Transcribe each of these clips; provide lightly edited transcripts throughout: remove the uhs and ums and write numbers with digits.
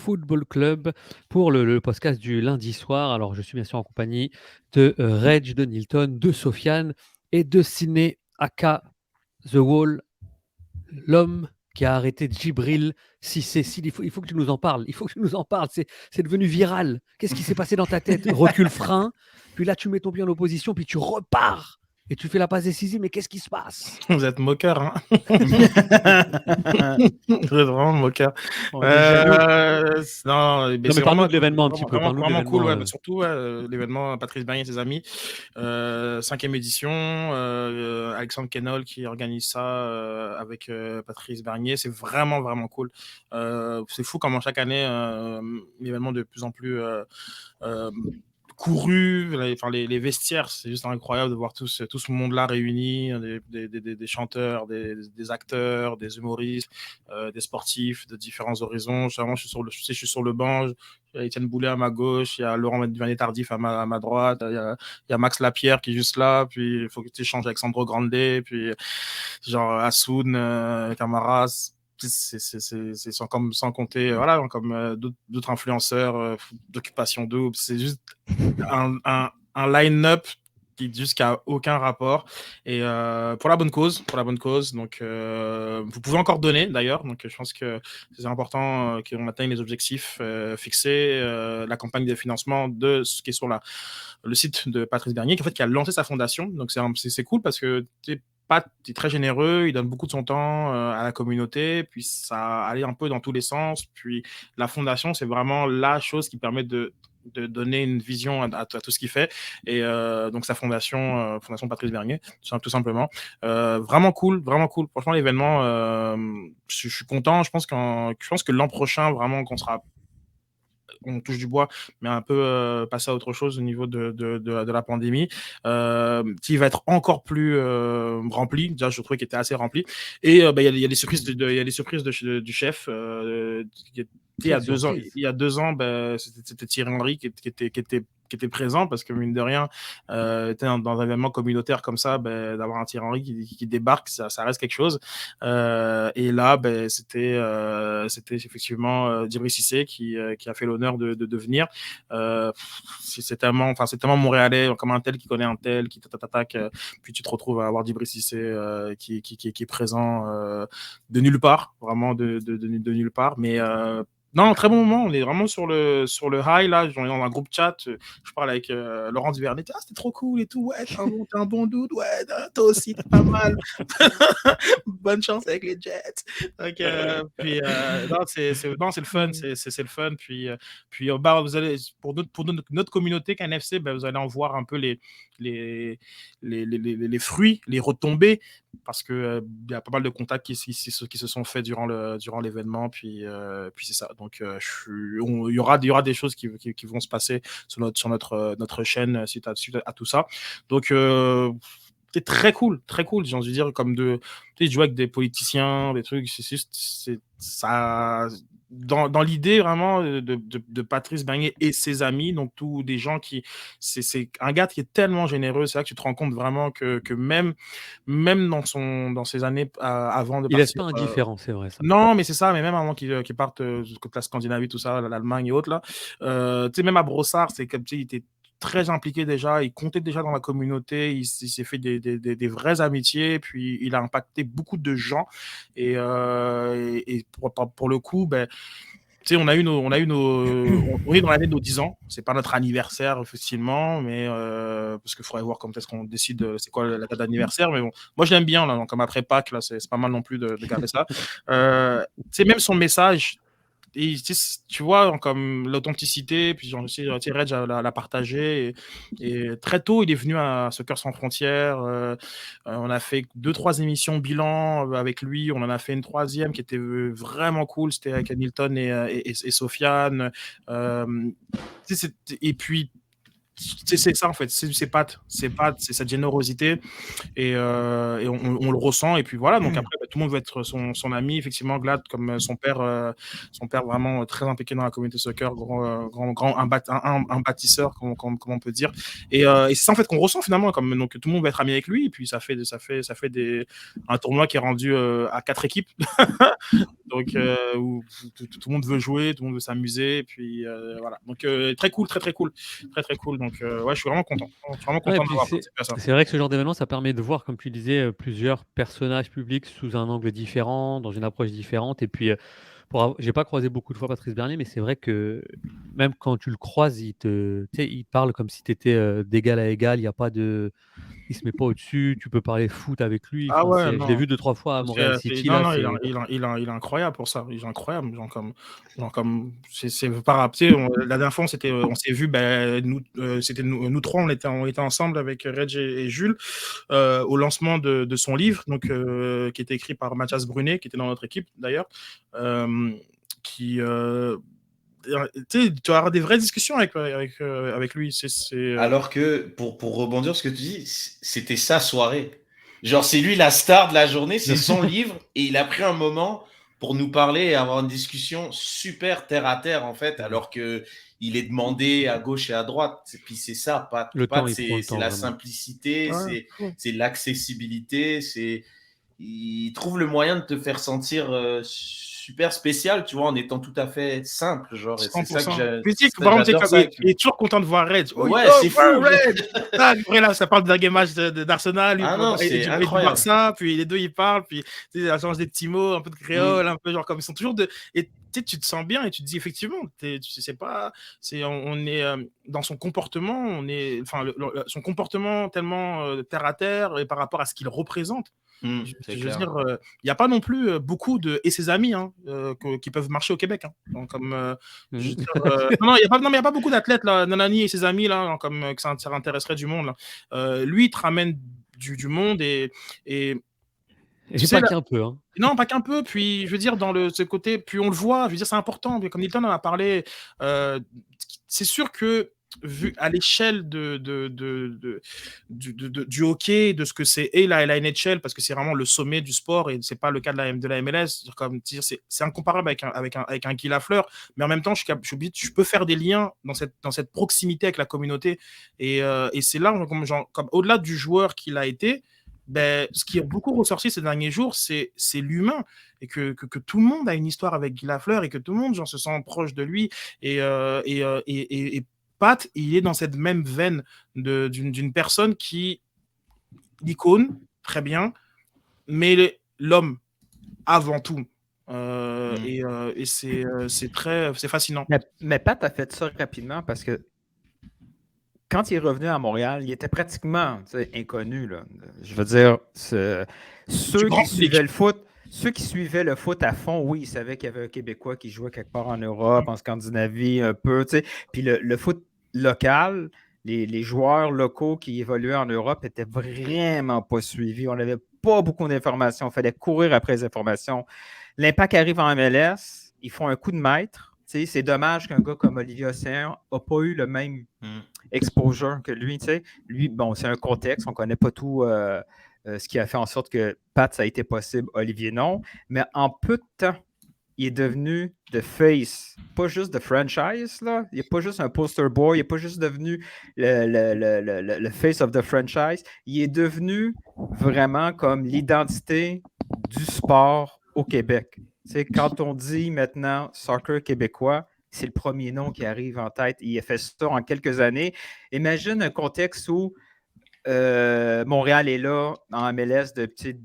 Football Club pour le podcast du lundi soir. Alors, je suis bien sûr en compagnie de Reg, de Nilton, de Sofiane et de Ciné aka The Wall, l'homme qui a arrêté Djibril Cissé. Il faut que tu nous en parles. Il faut que tu nous en parles. C'est devenu viral. Qu'est-ce qui s'est passé dans ta tête? Recul frein, puis là, tu mets ton pied en opposition, puis tu repars et tu fais la passe décisive. Mais qu'est-ce qui se passe? Vous êtes moqueur, hein. Vous êtes vraiment moqueur. On est jaloux. Non, mais Non, mais c'est parle-nous vraiment, de l'événement un petit peu. vraiment, Parle-nous de vraiment cool, l'événement. ouais, surtout l'événement Patrice Bernier et ses amis, 5e édition, Alexandre Kenol qui organise ça avec Patrice Bernier, c'est vraiment, vraiment cool. C'est fou comment chaque année, l'événement de plus en plus couru, les vestiaires, c'est juste incroyable de voir tout ce monde-là réuni, des chanteurs, des acteurs, des humoristes, des sportifs de différents horizons. Vraiment, je suis sur le banc, il y a Étienne Boulet à ma gauche, il y a Laurent Duvernay-Tardif à ma droite, il y a Max Lapierre qui est juste là, puis il faut que tu échanges avec Sandro Grande, puis genre Assoun, Camara. C'est sans compter, voilà, comme d'autres influenceurs d'occupation double. C'est juste un line-up qui a aucun rapport et pour la bonne cause, donc vous pouvez encore donner d'ailleurs, donc je pense que c'est important qu'on atteigne les objectifs fixés, la campagne de financement de ce qui est sur le site de Patrice Bernier qui a lancé sa fondation, donc c'est cool parce que Pat est très généreux, il donne beaucoup de son temps à la communauté, puis ça allait un peu dans tous les sens, puis la fondation c'est vraiment la chose qui permet de donner une vision à tout ce qu'il fait, et donc sa fondation Patrice Bernier, tout simplement. Vraiment cool, franchement l'événement, je suis content. Je pense que l'an prochain vraiment qu'on sera, on touche du bois, mais un peu passer à autre chose au niveau de la pandémie, qui va être encore plus rempli. Déjà, je trouvais qu'il était assez rempli. Et il y a des surprises, du chef. Il y a 2 ans, c'était Thierry Henry qui était présent, parce que mine de rien, dans un événement communautaire comme ça, d'avoir un Thierry Henry qui débarque, ça reste quelque chose. Et là, c'était effectivement Djibril Cissé qui a fait l'honneur de venir. C'est tellement montréalais, comme un tel qui connaît un tel, qui t'attaque, puis tu te retrouves à avoir Djibril Cissé qui est présent de nulle part, vraiment de nulle part. Mais non, très bon moment. On est vraiment sur le high là. On est dans un groupe chat. Je parle avec Laurent Duvernay. Ah, c'était trop cool et tout. Ouais, t'es un bon dude. Ouais, toi aussi, t'es pas mal. Bonne chance avec les Jets. Donc, puis non, c'est le fun. C'est le fun. Puis vous allez pour notre communauté KNFC, vous allez en voir un peu les fruits, les retombées, parce que y a pas mal de contacts qui se sont faits durant l'événement. Puis c'est ça. Donc il y aura des choses qui vont se passer sur notre chaîne suite à tout ça. Donc c'est très cool, j'ai envie de dire, comme tu sais, jouer avec des politiciens, des trucs, c'est ça, dans l'idée vraiment de Patrice Bernier et ses amis, donc tous des gens c'est un gars qui est tellement généreux. C'est là que tu te rends compte vraiment que même dans ses années avant de Il laisse partir. pas indifférent, c'est vrai ça. Non, mais c'est ça, mais même avant qu'il parte côté la Scandinavie, tout ça, l'Allemagne et autres, là, tu sais, même à Brossard, c'est comme, tu sais, il était très impliqué déjà, il comptait déjà dans la communauté, il s'est fait des vraies amitiés, puis il a impacté beaucoup de gens. Et pour le coup, tu sais, on est dans l'année de nos 10 ans. C'est pas notre anniversaire officiellement, mais parce qu'il faudrait voir comment est-ce qu'on décide c'est quoi la date d'anniversaire. Mais bon, moi je l'aime bien là, donc, comme après Pâques là, c'est pas mal non plus de garder ça. Tu sais, même son message, et tu vois, comme l'authenticité, puis genre, tu sais, Reg l'a partagé, et très tôt, il est venu à Soccer Sans Frontières. On a fait 2-3 émissions bilan avec lui. On en a fait une 3e qui était vraiment cool. C'était avec Hamilton et Sofiane. Et puis C'est ça en fait, c'est Pat, c'est sa générosité et on le ressent et puis voilà donc après tout le monde veut être son ami effectivement Glad comme son père vraiment très impliqué dans la communauté soccer, grand un bâtisseur comme on peut dire et c'est ça en fait qu'on ressent finalement comme donc tout le monde veut être ami avec lui et puis ça fait un tournoi qui est rendu à 4 équipes donc où tout le monde veut jouer, tout le monde veut s'amuser et puis voilà donc très cool, très cool, très cool donc ouais je suis vraiment content, Ouais, et puis d'avoir participé à ça. c'est vrai que ce genre d'événement, ça permet de voir, comme tu disais, plusieurs personnages publics sous un angle différent, dans une approche différente et puis, j'ai pas croisé beaucoup de fois Patrice Bernier, mais c'est vrai que même quand tu le croises, tu sais, il parle comme si tu étais, d'égal à égal. Il se met pas au-dessus, tu peux parler foot avec lui. Ah Enfin, ouais, je l'ai non. vu 2-3 fois à Montréal City, Non, là, non, c'est il est incroyable pour ça. Il est incroyable. Genre comme c'est par tu sais, la dernière fois, on s'est vu, ben, c'était nous trois, on était ensemble avec Reg et Jules au lancement de son livre, donc qui était écrit par Mathias Brunet, qui était dans notre équipe d'ailleurs, qui tu sais, tu vas avoir des vraies discussions avec lui. Alors que, pour rebondir sur ce que tu dis, c'était sa soirée. Genre, c'est lui la star de la journée, c'est son livre, et il a pris un moment pour nous parler et avoir une discussion super terre à terre, en fait, alors que il est demandé à gauche et à droite. Et puis c'est ça, Pat. le temps, il prend le C'est temps la vraiment. simplicité, Ouais. c'est l'accessibilité, il trouve le moyen de te faire sentir super spécial, tu vois, en étant tout à fait simple, genre, et c'est ça que 100%. Physique, par exemple, j'adore ça avec il lui. est toujours content de voir Reg. Oh, Ouais, oh, c'est fou. Reg! Ah, après, là, ça parle d'un game match d'Arsenal, Ah non, c'est du incroyable. Barça, puis les deux, ils parlent, puis tu sais, ça change des petits mots, un peu de créole, un peu genre comme ils sont toujours de. Et tu sais, tu te sens bien et tu te dis effectivement, tu sais pas, on est dans son comportement, enfin, son comportement tellement terre à terre et par rapport à ce qu'il représente. C'est Je veux clair. dire, il n'y a pas non plus beaucoup et ses amis hein, qui peuvent marcher au Québec. Hein. Donc, je veux dire, non, il y a pas beaucoup d'athlètes là, Nanani et ses amis là, comme que ça intéresserait du monde. Là. Lui, il te ramène du monde et tu sais pas là, qu'un peu, hein. non, pas qu'un peu. Puis, je veux dire, ce côté, puis on le voit. Je veux dire, c'est important. Comme Nilton en a parlé, c'est sûr que vu à l'échelle du hockey, de ce que c'est et la NHL, parce que c'est vraiment le sommet du sport et c'est pas le cas de la MLS. Comme dire, c'est incomparable avec un Guy Lafleur, mais en même temps, je peux faire des liens dans cette proximité avec la communauté et c'est là, comme au-delà du joueur qu'il a été. Ben, ce qui est beaucoup ressorti ces derniers jours, c'est l'humain et que tout le monde a une histoire avec Guy Lafleur et que tout le monde genre, se sent proche de lui et Pat, il est dans cette même veine d'une personne qui l'icône, très bien, mais l'homme avant tout. Et c'est fascinant. Mais Pat a fait ça rapidement parce que quand il est revenu à Montréal, il était pratiquement inconnu. Là. Je veux dire, ceux qui suivaient le foot à fond, oui, ils savaient qu'il y avait un Québécois qui jouait quelque part en Europe, en Scandinavie, un peu. Puis le foot local, les joueurs locaux qui évoluaient en Europe n'étaient vraiment pas suivis. On n'avait pas beaucoup d'informations. Il fallait courir après les informations. L'Impact arrive en MLS, ils font un coup de maître. C'est dommage qu'un gars comme Olivier Océan n'a pas eu le même exposure que lui. Lui, bon, c'est un contexte, on ne connaît pas tout ce qui a fait en sorte que Pat, ça a été possible, Olivier non. Mais en peu de temps, il est devenu the face, pas juste de franchise, là. Il n'est pas juste un poster boy, il n'est pas juste devenu le face of the franchise. Il est devenu vraiment comme l'identité du sport au Québec. Quand on dit maintenant soccer québécois, c'est le premier nom qui arrive en tête. Il a fait ça en quelques années. Imagine un contexte où Montréal est là en MLS depuis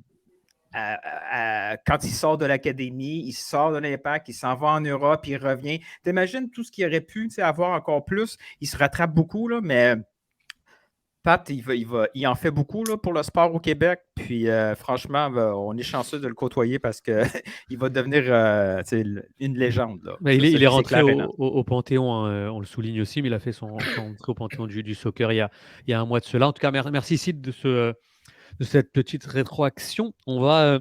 quand il sort de l'académie, il sort de l'Impact, il s'en va en Europe, il revient. T'imagines tout ce qu'il aurait pu avoir encore plus. Il se rattrape beaucoup, là, mais Pat, il en fait beaucoup là, pour le sport au Québec. Puis franchement, on est chanceux de le côtoyer parce qu'il va devenir une légende. Là. Mais il est rentré clair et net. au Panthéon, hein, on le souligne aussi, mais il a fait son entrée au Panthéon du soccer il y a un mois de cela. En tout cas, merci Sid de cette petite rétroaction. On va